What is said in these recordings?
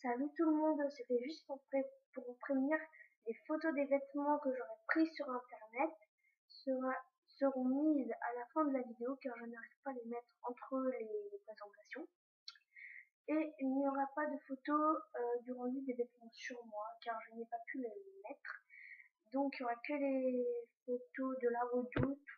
Salut tout le monde, c'était juste pour vous prévenir, les photos des vêtements que j'aurai pris sur internet seront mises à la fin de la vidéo car je n'arrive pas à les mettre entre les présentations. Et il n'y aura pas de photos du rendu des vêtements sur moi car je n'ai pas pu les mettre. Donc il n'y aura que les photos de la redoute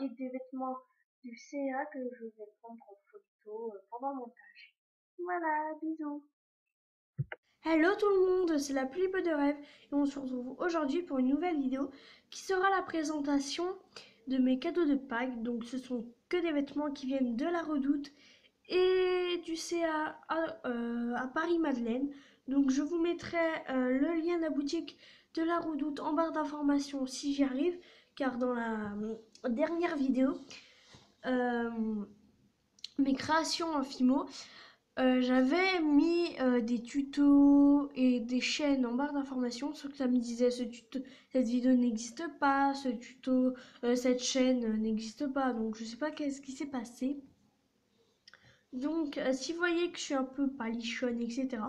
et des vêtements du CA que je vais prendre en photo pendant le montage. Voilà, bisous. Hello tout le monde, c'est la Pluie de rêve et on se retrouve aujourd'hui pour une nouvelle vidéo qui sera la présentation de mes cadeaux de Pâques. Donc ce sont que des vêtements qui viennent de la Redoute et du CA à Paris-Madeleine. Donc je vous mettrai le lien de la boutique de la Redoute en barre d'informations si j'y arrive, car dans la dernière vidéo, mes créations en Fimo, j'avais mis des tutos et des chaînes en barre d'informations, sauf que ça me disait cette vidéo n'existe pas, ce tuto, cette chaîne n'existe pas, donc je sais pas qu'est-ce qui s'est passé. Donc si vous voyez que je suis un peu palichonne, etc.,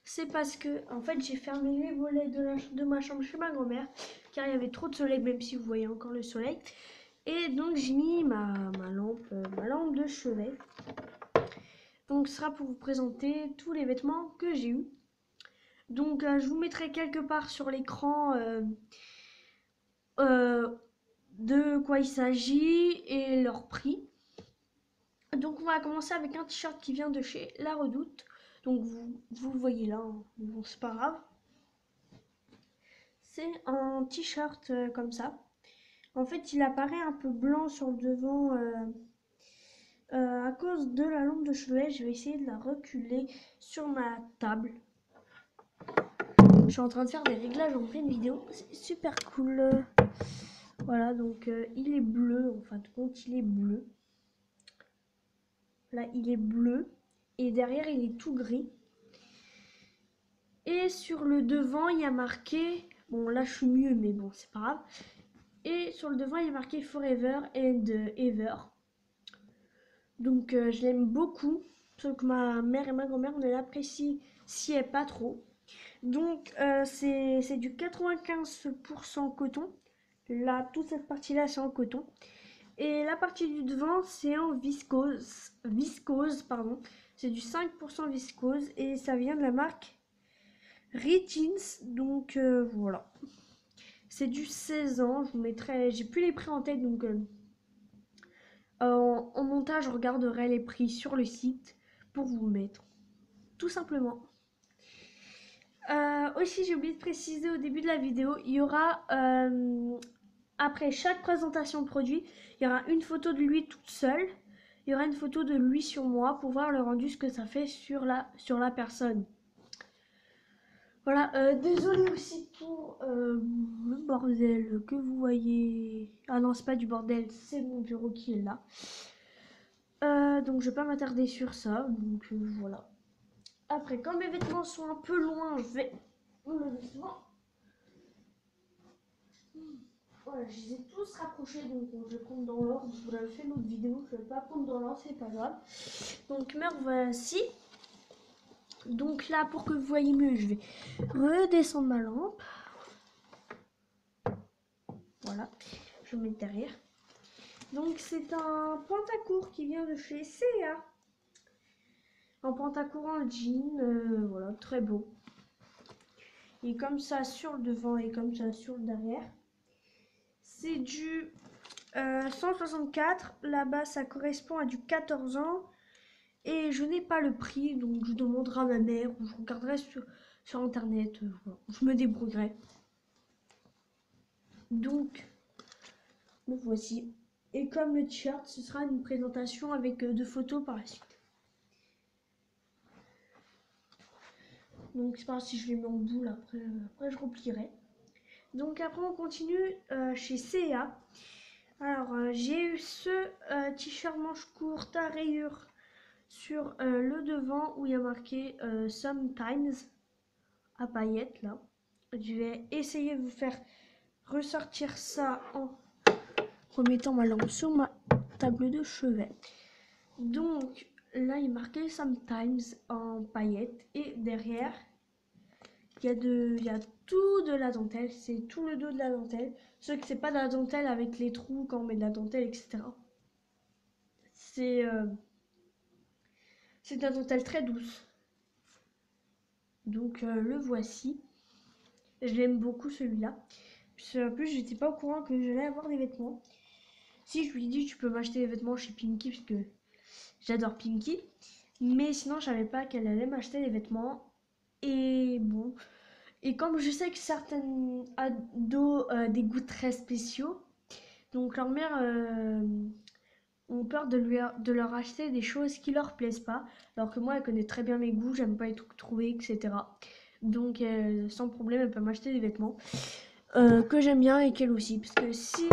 c'est parce que en fait j'ai fermé les volets de ma chambre chez ma grand-mère, car il y avait trop de soleil, même si vous voyez encore le soleil. Et donc j'ai mis ma lampe de chevet. Donc ce sera pour vous présenter tous les vêtements que j'ai eus. Donc je vous mettrai quelque part sur l'écran de quoi il s'agit et leur prix. Donc on va commencer avec un t-shirt qui vient de chez La Redoute. Donc vous le voyez là, hein. Bon, c'est pas grave. C'est un t-shirt comme ça. En fait il apparaît un peu blanc sur le devant à cause de la lampe de chevet. Je vais essayer de la reculer sur ma table. Je suis en train de faire des réglages en pleine vidéo, c'est super cool. Voilà, donc il est bleu, en fin de compte il est bleu. Là il est bleu et derrière il est tout gris. Et sur le devant il y a marqué, bon là je suis mieux mais bon c'est pas grave. Et sur le devant il y a marqué Forever and Ever. Donc je l'aime beaucoup, sauf que ma mère et ma grand-mère ne l'appréciaient pas trop. Donc c'est du 95% coton. Là, toute cette partie-là, c'est en coton. Et la partie du devant, c'est en viscose, pardon. C'est du 5% viscose et ça vient de la marque Jeans. Donc voilà. C'est du 16 ans. Je vous mettrai, j'ai plus les prix en tête, donc en montage, je regarderai les prix sur le site pour vous mettre, tout simplement. Aussi, j'ai oublié de préciser au début de la vidéo, il y aura après chaque présentation de produit, il y aura une photo de lui toute seule. Il y aura une photo de lui sur moi pour voir le rendu, ce que ça fait sur la personne. Voilà, désolé aussi pour le bordel que vous voyez. Ah non, c'est pas du bordel, c'est mon bureau qui est là. Donc je vais pas m'attarder sur ça, donc voilà. Après, quand mes vêtements sont un peu loin, je vais le vêtement. Voilà, je les ai tous rapprochés, donc je compte dans l'ordre. Je vous l'avais fait l'autre vidéo, je ne vais pas prendre dans l'ordre, c'est pas grave. Donc me voici. Donc là, pour que vous voyez mieux, je vais redescendre ma lampe. Voilà, je vais mettre derrière. Donc c'est un pantacourt qui vient de chez CA. Un pantacourt en jean, voilà, très beau. Et comme ça sur le devant et comme ça sur le derrière. C'est du 164, là-bas ça correspond à du 14 ans. Et je n'ai pas le prix, donc je demanderai à ma mère ou je regarderai sur internet, voilà. Je me débrouillerai. Donc, me voici. Et comme le t-shirt, ce sera une présentation avec 2 photos par la suite. Donc c'est pas grave si je les mets en boule, après je replierai. Donc après on continue chez CA. Alors j'ai eu ce t-shirt manche courte à rayures sur le devant où il y a marqué Sometimes à paillettes là. Je vais essayer de vous faire ressortir ça en remettant ma lampe sur ma table de chevet. Donc là, il est marqué Sometimes en paillettes. Et derrière, il y a tout de la dentelle. C'est tout le dos de la dentelle. Sauf que c'est pas de la dentelle avec les trous quand on met de la dentelle, etc. C'est de la dentelle très douce. Donc le voici. Je l'aime beaucoup celui-là. En plus, j'étais pas au courant que j'allais avoir des vêtements. Si, je lui ai dit, tu peux m'acheter des vêtements chez Pinky, parce que j'adore Pinky. Mais sinon, je savais pas qu'elle allait m'acheter des vêtements. Et bon. Et comme je sais que certaines ados des goûts très spéciaux, donc leur mère ont peur de leur acheter des choses qui leur plaisent pas. Alors que moi, elle connaît très bien mes goûts, j'aime pas les trucs trouvés, etc. Donc, sans problème, elle peut m'acheter des vêtements que j'aime bien et qu'elle aussi. Parce que si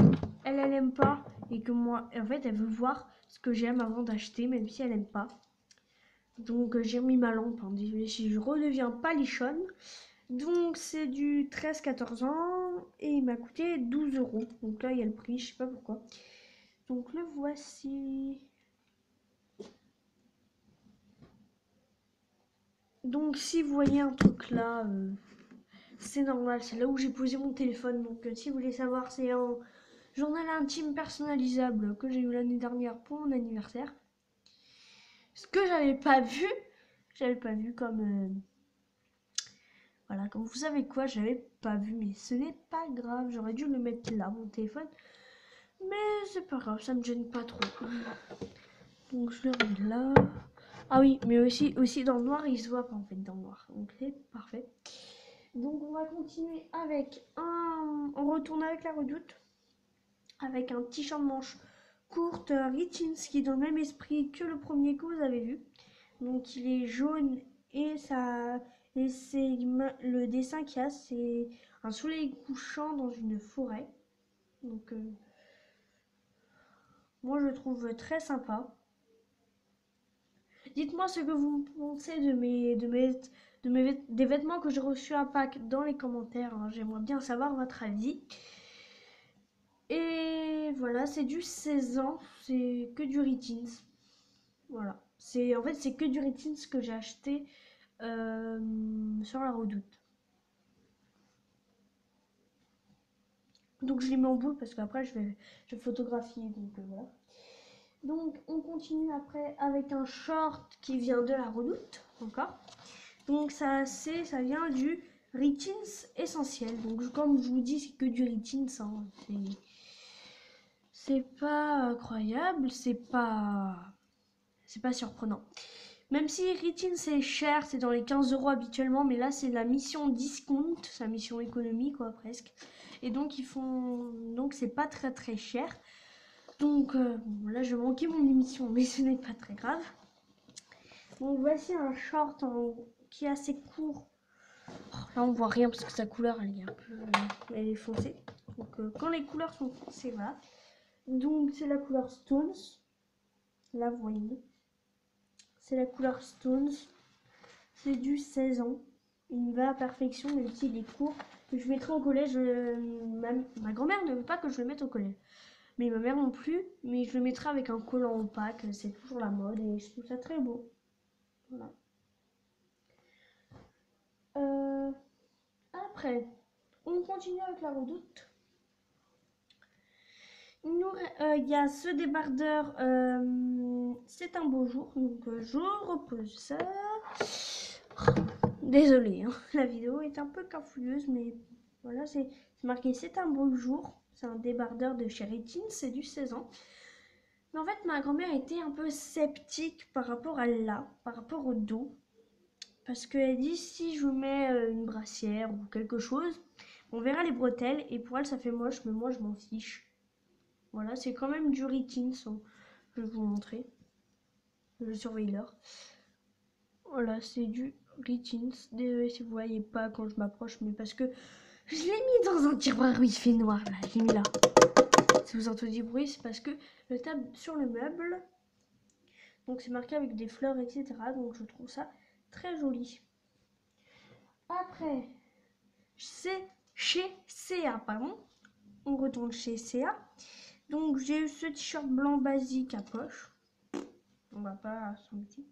elle aime pas et que moi, en fait, elle veut voir ce que j'aime avant d'acheter, même si elle aime pas. Donc, j'ai remis ma lampe. Hein. Désolée si je redeviens palichonne. Donc, c'est du 13-14 ans et il m'a coûté 12 €. Donc là, il y a le prix, je sais pas pourquoi. Donc, le voici. Donc, si vous voyez un truc là, c'est normal. C'est là où j'ai posé mon téléphone. Donc, si vous voulez savoir, c'est un journal intime personnalisable que j'ai eu l'année dernière pour mon anniversaire. Ce que j'avais pas vu comme voilà, comme vous savez quoi, j'avais pas vu, mais ce n'est pas grave, j'aurais dû le mettre là, mon téléphone, mais c'est pas grave, ça me gêne pas trop. Donc je le remets là. Ah oui, mais aussi dans le noir, il se voit pas en fait dans le noir, donc c'est parfait. Donc on va continuer avec on retourne avec la Redoute, avec un t-shirt manche courte Rittins qui est dans le même esprit que le premier que vous avez vu. Donc il est jaune et c'est le dessin qu'il y a, c'est un soleil couchant dans une forêt. Donc moi je le trouve très sympa. Dites-moi ce que vous pensez des vêtements que j'ai reçus à Pâques dans les commentaires. Hein. J'aimerais bien savoir votre avis. Et voilà, c'est du 16 ans, c'est que du Rittins. Voilà, en fait c'est que du Rittins que j'ai acheté sur la Redoute. Donc je les mets en boule parce qu'après je vais photographier. Donc voilà. Donc on continue après avec un short qui vient de la Redoute. Encore. Donc ça vient du Rittins essentiel. Donc comme je vous dis, c'est que du Rittins. Hein. C'est pas incroyable, c'est pas surprenant. Même si Rittins c'est cher, c'est dans les 15 € habituellement, mais là c'est la mission discount, c'est la mission économie quoi presque. Et donc c'est pas très très cher. Donc là je manquais mon émission, mais ce n'est pas très grave. Donc voici un short qui est assez court. Là on voit rien parce que sa couleur elle est foncée. Donc quand les couleurs sont foncées, voilà. Donc c'est la couleur Stones. Là vous voyez. C'est la couleur Stones. C'est du 16 ans. Il me va à perfection, même s'il est court. Que je mettrai au collège. Ma grand-mère ne veut pas que je le mette au collège. Mais ma mère non plus. Mais je le mettrai avec un collant opaque. C'est toujours la mode et je trouve ça très beau. Voilà. Après, on continue avec la Redoute. Il y a ce débardeur. C'est un beau jour. Donc je repose ça. Désolée, hein, la vidéo est un peu cafouilleuse, mais voilà, c'est marqué c'est un beau jour. C'est un débardeur de chez Rittins, c'est du 16 ans. Mais en fait, ma grand-mère était un peu sceptique par rapport par rapport au dos. Parce qu'elle dit si je mets une brassière ou quelque chose, on verra les bretelles et pour elle ça fait moche, mais moi je m'en fiche. Voilà, c'est quand même du Rittins, hein. Je vais vous montrer. Je surveille l'heure. Voilà, c'est du Rittins. Désolée si vous voyez pas quand je m'approche, mais parce que je l'ai mis dans un tiroir où il fait noir. Là, je l'ai mis là. Si vous entendez du bruit, c'est parce que le table sur le meuble. Donc c'est marqué avec des fleurs, etc. Donc je trouve ça très joli. Après, c'est chez CA, pardon. On retourne chez CA. Donc j'ai eu ce t-shirt blanc basique à poche. On va pas s'embêter.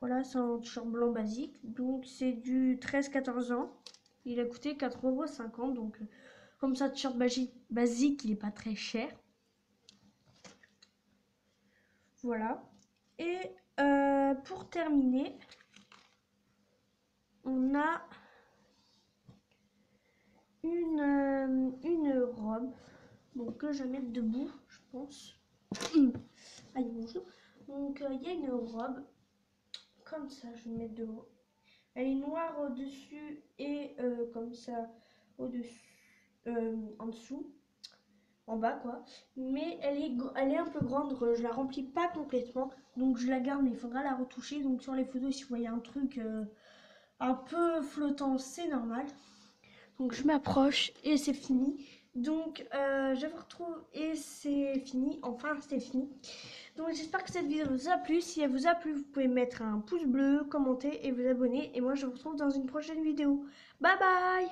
Voilà, c'est un t-shirt blanc basique. Donc c'est du 13-14 ans. Il a coûté 4,50 €. Donc comme ça, t-shirt basique, il est pas très cher. Voilà. Et pour terminer, on a une robe. Donc que je vais mettre debout, je pense. Allez, bonjour. Donc il y a une robe. Comme ça, je vais mettre debout. Elle est noire au-dessus et comme ça au-dessus, en dessous, en bas quoi. Mais elle est un peu grande, je la remplis pas complètement, donc je la garde, mais il faudra la retoucher. Donc sur les photos, si vous voyez un truc un peu flottant, c'est normal. Donc je m'approche et c'est fini. Donc je vous retrouve et c'est fini. Enfin, c'est fini. Donc j'espère que cette vidéo vous a plu. Si elle vous a plu, vous pouvez mettre un pouce bleu, commenter et vous abonner. Et moi, je vous retrouve dans une prochaine vidéo. Bye bye!